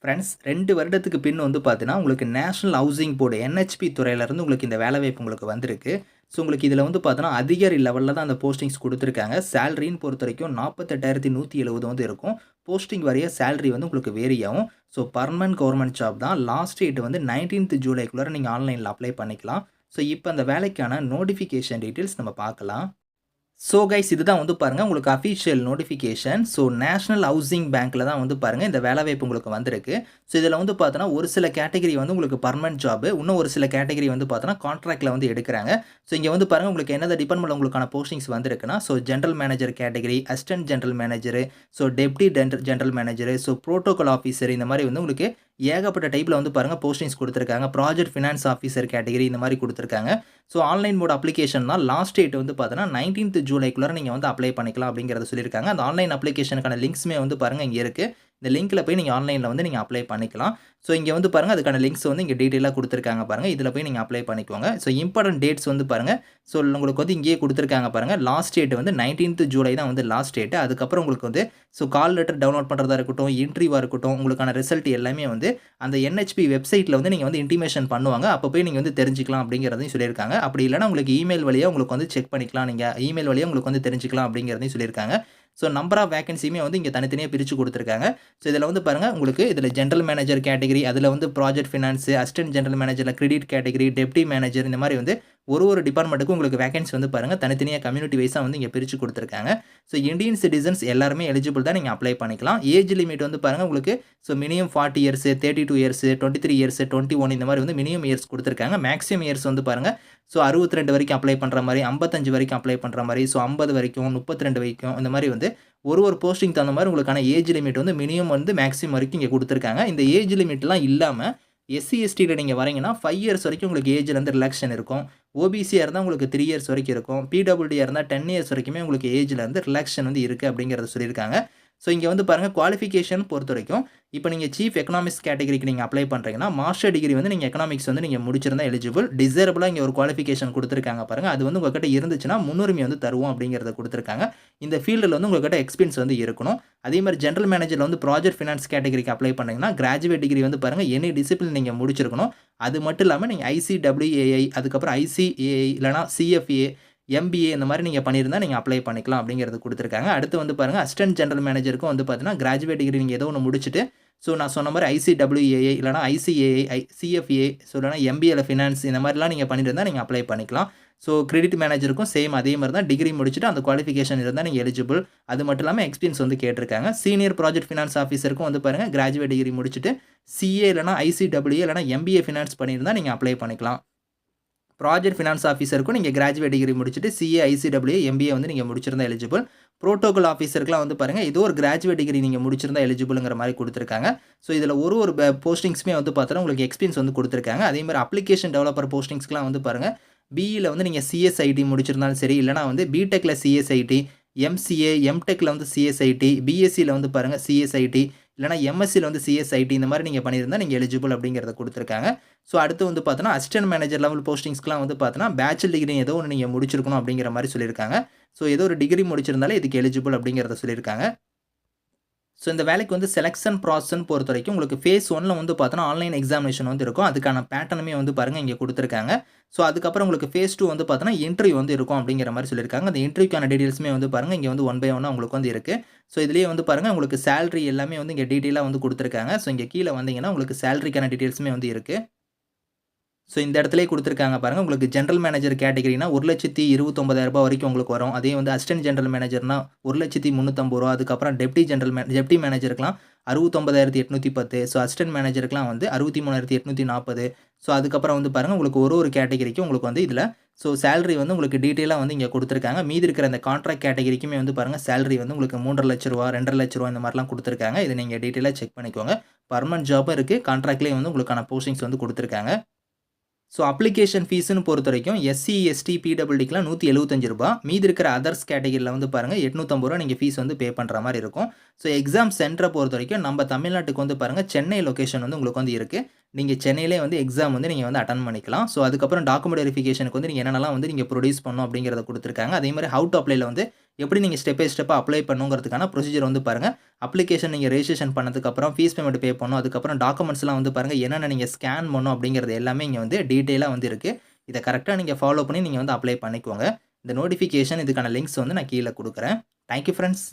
Friends 2 வருடத்துக்கு பின் வந்து பார்த்தீங்கன்னா, உங்களுக்கு நேஷனல் ஹவுசிங் போர்டு NHP துறையிலருந்து உங்களுக்கு இந்த வேலைவாய்ப்பு உங்களுக்கு வந்திருக்கு. ஸோ, உங்களுக்கு இதில வந்து பார்த்தோன்னா, அதிகாரி லெவல்ல தான் அந்த போஸ்டிங்ஸ் குடுத்துருக்காங்க. சேலரின்னு பொறுத்தவரைக்கும் 48,170 வந்து இருக்கும். போஸ்டிங் வாரியா சேலரி வந்து உங்களுக்கு வேரி ஆகும். ஸோ, பெர்மனன்ட் கவர்ன்மென்ட் ஜாப் தான். லாஸ்ட் டேட் வந்து 19த் ஜூலைக்குள்ளார நீங்க ஆன்லைன்ல அப்ளை பண்ணிக்கலாம். ஸோ, இப்ப அந்த வேலைக்கான நோட்டிஃபிகேஷன் டீட்டெயில்ஸ் நம்ம பார்க்கலாம். ஸோ கைஸ் இதுதான் வந்து பாருங்க உங்களுக்கு official notification. So national housing பேங்க்ல தான் வந்து பாருங்க இந்த வேலைவாய்ப்பு உங்களுக்கு வந்திருக்கு. ஸோ இதில வந்து பார்த்தோன்னா, ஒரு சில கேட்டகரி வந்து உங்களுக்கு பெர்மனன்ட் ஜாப். இன்னும் ஒரு சில கேட்டகரி வந்து பார்த்தோன்னா, கான்ட்ராக்ட்ல வந்து எடுக்குறாங்க. ஸோ இங்க வந்து பாருங்க உங்களுக்கு எந்தெந்த டிபார்ட்மென்ட்ல உங்களுக்கான போஸ்டிங்ஸ் வந்திருக்குன்னா, so general manager category, assistant general manager, so deputy general manager, so protocol officer இந்த மாரி வந்து உங்களுக்கு ஏகப்பட்ட டைப்ல வந்து பாருங்க போஸ்டிங்ஸ் குடுத்துருக்காங்க. ப்ராஜெக்ட் ஃபினான்ஸ் ஆஃபீசர் கேட்டகரி இந்த மாரி குடுத்துருக்காங்க. ஸோ ஆன்லைன் மோட் அப்ளிகேஷன் தான். லாஸ்ட் டேட் வந்து பார்த்தோன்னா, 19த் ஜூலைக்குள்ளார நீங்க வந்து அப்ளை பண்ணிக்கலாம் அப்படிங்கிறத சொல்லியிருக்காங்க. அந்த ஆன்லைன் அப்ளிகேஷனுக்கான லிங்க்ஸுமே வந்து பாருங்க இங்க இருக்கு. இந்த லிங்க்ல போய் நீங்க ஆன்லைன்ல வந்து நீங்க அப்ளை பண்ணிக்கலாம். ஸோ இங்க வந்து பாருங்க அதுக்கான லிங்க்ஸ் வந்து இங்க டீட்டெயிலா குடுத்துருக்காங்க பாருங்க. இதில போய் நீங்க அப்ளை பண்ணிக்கோங்க. ஸோ இம்பார்டன்ட் டேட்ஸ் வந்து பாருங்க. ஸோ உங்களுக்கு வந்து இங்கேயே குடுத்துருக்காங்க பாருங்க. லாஸ்ட் டேட் வந்து 19த் ஜூலை தான் வந்து லாஸ்ட் டேட். அதுக்கப்புறம் உங்களுக்கு வந்து ஸோ கால் லெட்டர் டவுன்லோட் பண்றதா இருக்கட்டும், இன்டர்வியூவா இருக்கட்டும், உங்களுக்கான ரிசல்ட் எல்லாமே வந்து அந்த NHP வெப்சைட்ல வந்து நீங்க வந்து இன்டிமேஷன் பண்ணுவாங்க. அப்ப போய் நீங்க வந்து தெரிஞ்சுக்கலாம் அப்படிங்கிறதையும் சொல்லியிருக்காங்க. அப்படி இல்லன்னா உங்களுக்கு இமெயில் வழியா உங்களுக்கு வந்து செக் பண்ணிக்கலாம். நீங்க இமெயில் வழியா உங்களுக்கு வந்து தெரிஞ்சுக்கலாம் அப்படிங்கிறதையும் சொல்லியிருக்காங்க. ஸோ நம்பர் ஆஃப் வேக்கன்சியுமே வந்து இங்க தனித்தனியா பிரிச்சு குடுத்துருக்காங்க. ஸோ இதில வந்து பாருங்க உங்களுக்கு இதில ஜெனரல் மேனேஜர் கேட்டகரி, அதில வந்து ப்ராஜெக்ட் ஃபினான்ஸ், அசிஸ்டன்ட் ஜெனரல் மேனேஜர்ல கிரெடிட் கேட்டகரி, டெப்டி மேனேஜர் இந்த மாரி வந்து ஒரு டிபார்ட்மென்ட்க்கும் உங்களுக்கு வேக்கன்சி வந்து பாருங்க தனித்தனியா கம்யூனிட்டி வைஸா வந்து இங்க பிரிச்சு குடுத்துருக்காங்க. ஸோ இந்தியன் சிட்டிசன்ஸ் எல்லாருமே எலிஜிபிள் தான். நீங்க அப்ளை பண்ணிக்கலாம். ஏஜ் லிமிட் வந்து பாருங்க உங்களுக்கு so minimum 40 years, 32 years, 23 years, 21 இந்த மாரி வந்து மினிமம் இயர்ஸ் குடுத்துருக்காங்க. மேக்ஸிமம் இயர்ஸ் வந்து பாருங்க ஸோ 62 வரைக்கும் அப்ளை பண்ற மாரி, 55 வரைக்கும் அப்ளை பண்ற மாரி, ஸோ 50 வரைக்கும், 32 வரைக்கும் இந்த மாரி வந்து ஒரு போஸ்டிங் தகுந்த மாரி உங்களுக்கான ஏஜ் லிமிட் வந்து மினிமம் வந்து மேக்ஸிமம் வரைக்கும் இங்க குடுத்துருக்காங்க. இந்த ஏஜ் லிமிட்லாம் இல்லாம SC/STல நீங்க வரீங்கன்னா 5 இயர்ஸ் வரைக்கும் உங்களுக்கு ஏஜ்ல இருந்து ரிலாக்சேஷன் இருக்கும். OBCயா இருந்தா உங்களுக்கு 3 இயர்ஸ் வரைக்கும் இருக்கும். PWDயா இருந்தா 10 இயர்ஸ் வரைக்குமே உங்களுக்கு ஏஜ்ல இருந்து ரிலாக்சேஷன் வந்து இருக்கு அப்படிங்கிறத சொல்லியிருக்காங்க. ஸோ இங்க வந்து பாருங்க குவாலிஃபிகேஷன் பொறுத்தவரைக்கும், இப்ப நீங்க சீஃப் எக்கனாமிக்ஸ் கேட்டகரிக்கு நீங்க அப்ளை பண்றீங்கன்னா, மாஸ்டர் டிகிரி வந்து நீங்க எக்கனாமிக்ஸ் வந்து நீங்க முடிச்சிருந்தா எலிஜிபிள். டிசைரபிளா இங்க ஒரு குவாலிஃபிகேஷன் குடுத்துருக்காங்க பாருங்க. அது வந்து உங்ககிட்ட இருந்துச்சுன்னா முன்னுரிமை வந்து தருவோம் அப்படிங்கிறத குடுத்துருக்காங்க. இந்த ஃபீல்டுல வந்து உங்ககிட்ட எக்ஸ்பீரியன்ஸ் வந்து இருக்கணும். அதே மாரி ஜெனரல் மேனேஜர்ல வந்து ப்ராஜெக்ட் ஃபினான்ஸ் கேட்டகரிக்கு அப்ளை பண்ணீங்கன்னா, கிராஜுவேட் டிகிரி வந்து பாருங்க எனி டிசிப்ளின் நீங்க முடிச்சிருக்கணும். அது மட்டும் இல்லாம நீங்க ICAAI அதுக்கப்புறம் ICAI இல்லன்னா CFA, MBA இந்த மாரி நீங்க பண்ணியிருந்தா நீங்க அப்ளை பண்ணிக்கலாம் அப்படிங்கிறது குடுத்துருக்காங்க. அடுத்து வந்து பாருங்க அசிஸ்டன்ட் ஜெனரல் மேனேஜருக்கும் வந்து பார்த்தீங்கன்னா, கிராஜுவேட் டிகிரி நீங்க ஏதோ ஒண்ணு முடிச்சுட்டு, ஸோ நான் சொன்ன மாரி ICAAI இல்லன்னா ICAI, CFA ஸோ இல்லன்னா MBAல ஃபினான்ஸ் இந்த மாரிலாம் நீங்க பண்ணியிருந்தா நீங்க அப்ளை பண்ணிக்கலாம். ஸோ கிரெடிட் மேனேஜருக்கும் சேம் அதே மாரி தான் டிகிரி முடிச்சுட்டு அந்த குவாலிஃபிகேஷன் இருந்தா நீங்க எலிஜிபிள். அது மட்டும் இல்லாம எக்ஸ்பீரியன்ஸ் வந்து கேட்டிருக்காங்க. சீனியர் ப்ராஜெக்ட் ஃபினான்ஸ் ஆஃபீசருக்கும் வந்து பாருங்க கிராஜுவேட் டிகிரி முடிச்சுட்டு CA இல்லன்னா ICAA இல்லன்னா MBA ஃபினான்ஸ் பண்ணியிருந்தா நீங்க அப்ளை பண்ணிக்கலாம். ப்ராஜெக்ட் ஃபினான்ஸ் ஆஃபீசருக்கும் நீங்க கிராஜுவேட் டிகிரி முடிச்சுட்டு CA, ICAA, MBA வந்து நீங்க முடிச்சிருந்தா எலிஜிபிள். புரோட்டோகால் ஆஃபீசருக்குலாம் வந்து பாருங்க ஏதோ ஒரு கிராஜுவேட் டிகிரி நீங்க முடிச்சிருந்தா எலிஜிபிள்ங்கிற மாரி குடுத்துருக்காங்க. ஸோ இதில ஒரு போஸ்டிங்ஸ்மே வந்து பார்த்தோன்னா உங்களுக்கு எக்ஸ்பீரியன்ஸ் வந்து குடுத்துருக்காங்க. அதே மாரி அப்ளிகேஷன் டெவலப்பர் போஸ்டிங்ஸ்க்குலாம் வந்து பாருங்க, BEல வந்து நீங்க CSIT முடிச்சிருந்தாலும் சரி, இல்லன்னா வந்து BTechல CSIT, MCA, MTechல வந்து CSIT, BScல வந்து பாருங்க CSIT இல்லன்னா MScல வந்து CSIT இந்த மாரி நீங்க பண்ணியிருந்தா நீங்க எலிஜிபிள் அப்படிங்கிறத குடுத்துருக்காங்க. ஸோ அடுத்து வந்து பார்த்தோன்னா, அசிஸ்டன்ட் மேனேஜர் லெவல் போஸ்டிங்ஸ்க்குலாம் வந்து பார்த்தோன்னா, பேச்சுலர் டிகிரி ஏதோ ஒண்ணு நீங்க முடிச்சிருக்கணும் அப்படிங்கிற மாரி சொல்லியிருக்காங்க. ஸோ ஏதோ ஒரு டிகிரி முடிச்சிருந்தாலே இதுக்கு எலிஜிபிள் அப்படிங்கிறத சொல்லியிருக்காங்க. ஸோ இந்த வேலைக்கு வந்து செலக்ஷன் ப்ராசஸ்ன்னு பொறுத்தவரைக்கும் உங்களுக்கு ஃபேஸ் 1ல வந்து பார்த்தோன்னா, ஆன்லைன் எக்ஸாமினேஷன் வந்து இருக்கும். அதுக்கான பேட்டர்னுமே வந்து பாருங்க இங்க குடுத்துருக்காங்க. ஸோ அதுக்கப்புறம் உங்களுக்கு ஃபேஸ் 2 வந்து பார்த்தோன்னா, இன்டர்வியூ வந்து இருக்கும் அப்படிங்கிற மாரி சொல்லியிருக்காங்க. அந்த இன்டர்வியூக்கான டீட்டெயில்ஸுமே வந்து பாருங்க இங்க வந்து ஒன் பை ஒன்னா உங்களுக்கு வந்து இருக்கு. ஸோ இதுலயே வந்து பாருங்க உங்களுக்கு சேலரி எல்லாமே வந்து இங்க டீட்டெயிலா வந்து குடுத்துருக்காங்க. ஸோ இங்க கீழ வந்தீங்கன்னா உங்களுக்கு சேலரிக்கான டீட்டெயில்ஸுமே வந்து இருக்கு. ஸோ இந்த இடத்திலேயே குடுத்துருக்காங்க பாருங்க. உங்களுக்கு ஜெனரல் மேனேஜர் கேட்டகரினா ரூ. 1,29,000 வரைக்கும் உங்களுக்கு வரும். அதே வந்து அசிஸ்டன்ட் ஜெனரல் மேனேஜர்னா ரூ. 1,350 அதுக்கப்புறம் டெப்டி மேனேஜருக்குலாம் 69,810 ஸோ அசிஸ்டன்ட் மேனேஜருக்குலாம் வந்து 63,840 ஸோ அதுக்கப்புறம் வந்து பாருங்க உங்களுக்கு ஒரு கேட்டகரிக்கும் உங்களுக்கு வந்து இதில ஸோ சேலரி வந்து உங்களுக்கு டீட்டெயிலா வந்து இங்க குடுத்துருக்காங்க. மீதி இருக்கிற அந்த கான்ட்ராக்ட் கேட்டகரிக்குமே வந்து பாருங்க சேலரி வந்து உங்களுக்கு ரூ. 3,50,000 ரூ. 2,50,000 இந்த மாரிலாம் குடுத்துருக்காங்க. இத நீங்க டீட்டெயிலா செக் பண்ணிக்கோங்க. பெர்மனன்ட் ஜாப்பும் இருக்கு. கான்ட்ராக்ட்லயே வந்து உங்களுக்கான போஸ்டிங்ஸ் வந்து குடுத்துருக்காங்க. ஸோ அப்ளிகேஷன் ஃபீஸ்ன்னு பொறுத்தவரைக்கும் SC, ST, PWDக்குலாம் ரூ. 175 மீதி இருக்கிற அதர்ஸ் கேட்டகரில வந்து பாருங்க ரூ. 850 நீங்க ஃபீஸ் வந்து பே பண்ற மாரி இருக்கும். ஸோ எக்ஸாம் சென்டர பொறுத்தவரைக்கும் நம்ம தமிழ்நாட்டுக்கு வந்து பாருங்க சென்னை லொகேஷன் வந்து உங்களுக்கு வந்து இருக்கு. நீங்க சென்னையிலே வந்து எக்ஸாம் வந்து நீங்க வந்து அட்டெண்ட் பண்ணிக்கலாம். ஸோ அதுக்கப்புறம் டாக்குமெண்ட் வெரிஃபிகேஷனுக்கு வந்து நீங்க என்னென்னலாம் வந்து நீங்க ப்ரொடியூஸ் பண்ணணும் அப்படிங்கிறத குடுத்துருக்காங்க. அதே மாரி ஹவ் டூ அப்ளைல வந்து எப்படி நீங்க ஸ்டெப் பை ஸ்டெப்பா அப்ளை பண்ணணுங்கிறதுக்கான ப்ரொசீஜர் வந்து பாருங்க. அப்ளிகேஷன் நீங்க ரெஜிஸ்ட்ரேஷன் பண்ணதுக்கப்புறம் ஃபீஸ் பேமெண்ட் பே பண்ணணும். அதுக்கப்புறம் டாக்குமெண்ட்ஸ்லாம் வந்து பாருங்க என்னென்ன நீங்க ஸ்கேன் பண்ணணும் அப்படிங்கிறது எல்லாமே இங்க வந்து டீட்டெயிலா வந்து இருக்கு. இத கரெக்ட்டா நீங்க ஃபாலோ பண்ணி நீங்க வந்து அப்ளை பண்ணிக்கோங்க. இந்த நோட்டிஃபிகேஷன் இதுக்கான லிங்க்ஸ் வந்து நான் கீழ குடுக்குறேன். Thank you friends.